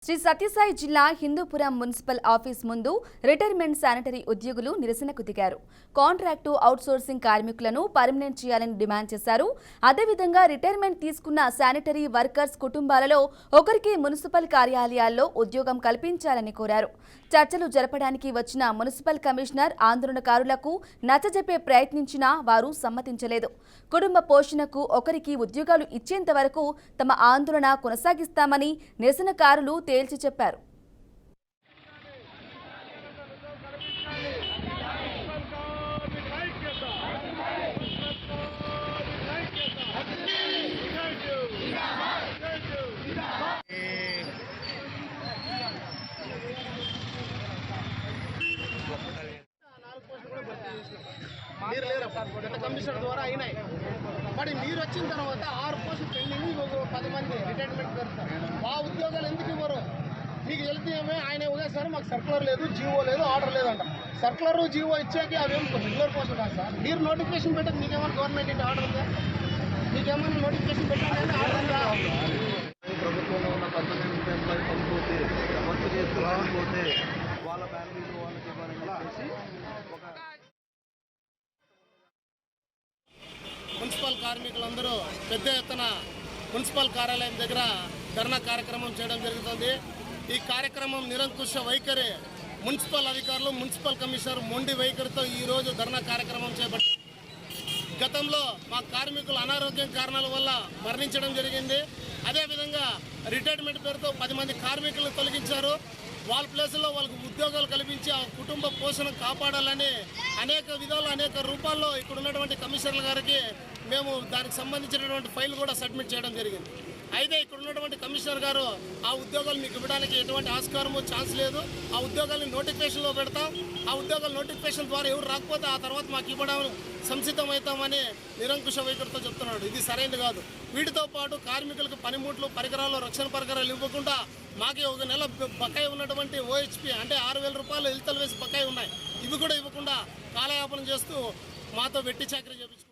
శ్రీ సత్యసాయి జిల్లా Hindupuram municipal office ముందు retirement sanitary ఉద్యోగులు నిరసనకు దిగారు. కాంట్రాక్టు అవుట్సోర్సింగ్ కార్మికులను పర్మనెంట్ చేయాలని డిమాండ్ చేశారు. అదేవిధంగా రిటైర్మెంట్ తీసుకున్న శానిటరీ వర్కర్స్ కుటుంబాలలో ఒకరికి మున్సిపల్ కార్యాలయాల్లో ఉద్యోగం కల్పించాలని కోరారు. చర్చలు జరపడానికి వచ్చిన మున్సిపల్ కమిషనర్ ఆందోళనకారులకు నచ్చజెప్పే ప్రయత్నించినా వారు సమ్మతించలేదు. కుటుంబ పోషణకు ఒకరికి ఉద్యోగాలు ఇచ్చేంత వరకు తమ ఆందోళన కొనసాగిస్తామని నిరసనకారులు తేల్చి చెప్పారు. మీరు లేరు గత కమిషనర్ ద్వారా అయినాయి. మరి మీరు వచ్చిన తర్వాత 6 పోస్టులు పెండింగ్, 10 మంది రిటైర్మెంట్ పెడతారు. ఆ ఉద్యోగాలు ఎందుకు ఇవ్వరు? మీకు వెళ్తేమే ఆయన ఉదయం మాకు సర్కులర్ లేదు, జీవో లేదు, ఆర్డర్ లేదంట. సర్కులర్ జీవో ఇచ్చాక అవేం రెగ్యులర్ పోస్టులు కాదు సార్. మీరు నోటిఫికేషన్ పెట్టక మీకేమైనా గవర్నమెంట్ ఇంటి ఆర్డర్ ఉందా? మీకేమైనా నోటిఫికేషన్ పెట్టాలంటే ఆర్డర్ ఉందా? ప్రభుత్వంలో ఉన్న 18 ఎంప్లాయీ పనిపోతే వర్క్ చేసుకోకపోతే వాళ్ళ ఫ్యామిలీలో వాళ్ళకి ఇవ్వాలని చెప్పేసి మున్సిపల్ కార్మికులందరూ పెద్ద ఎత్తున మున్సిపల్ కార్యాలయం దగ్గర ధర్నా కార్యక్రమం చేయడం జరుగుతుంది. ఈ కార్యక్రమం నిరంకుశ వైఖరి, మున్సిపల్ అధికారులు, మున్సిపల్ కమిషనర్ మొండి వైఖరితో ఈరోజు ధర్నా కార్యక్రమం చేపట్టారు. గతంలో మా కార్మికులు అనారోగ్యం కారణాల వల్ల మరణించడం జరిగింది. అదేవిధంగా రిటైర్మెంట్ పేరుతో 10 మంది కార్మికులను తొలగించారు. వాళ్ళ ప్లేసుల్లో వాళ్ళకు ఉద్యోగాలు కల్పించి ఆ కుటుంబ పోషణ కాపాడాలని అనేక విధాలు, అనేక రూపాల్లో ఇక్కడ ఉన్నటువంటి కమిషనర్ గారికి మేము దానికి సంబంధించినటువంటి ఫైల్ కూడా సబ్మిట్ చేయడం జరిగింది. అయితే ఇక్కడ ఉన్నటువంటి కమిషనర్ గారు ఆ ఉద్యోగాలు మీకు ఇవ్వడానికి ఎటువంటి ఆస్కారము, ఛాన్స్ లేదు. ఆ ఉద్యోగాల్ని నోటిఫికేషన్లో పెడతాం. ఆ ఉద్యోగాలు నోటిఫికేషన్ ద్వారా ఎవరు రాకపోతే ఆ తర్వాత మాకు ఇవ్వడం సంసిద్ధమవుతామని నిరంకుశ వైఖరితో చెప్తున్నాడు. ఇది సరైనది కాదు. వీటితో పాటు కార్మికులకు పనిముట్లు, పరికరాలు, రక్షణ పరికరాలు ఇవ్వకుండా మాకు ఒక నెల బకాయి ఉన్నటువంటి OHP అంటే 6,000 రూపాయలు ఇల్తలు వేసి బకాయి ఉన్నాయి. ఇవి కూడా ఇవ్వకుండా కాలయాపన చేస్తూ మాతో వెట్టి చాకరీ చేపించుకుంటారు.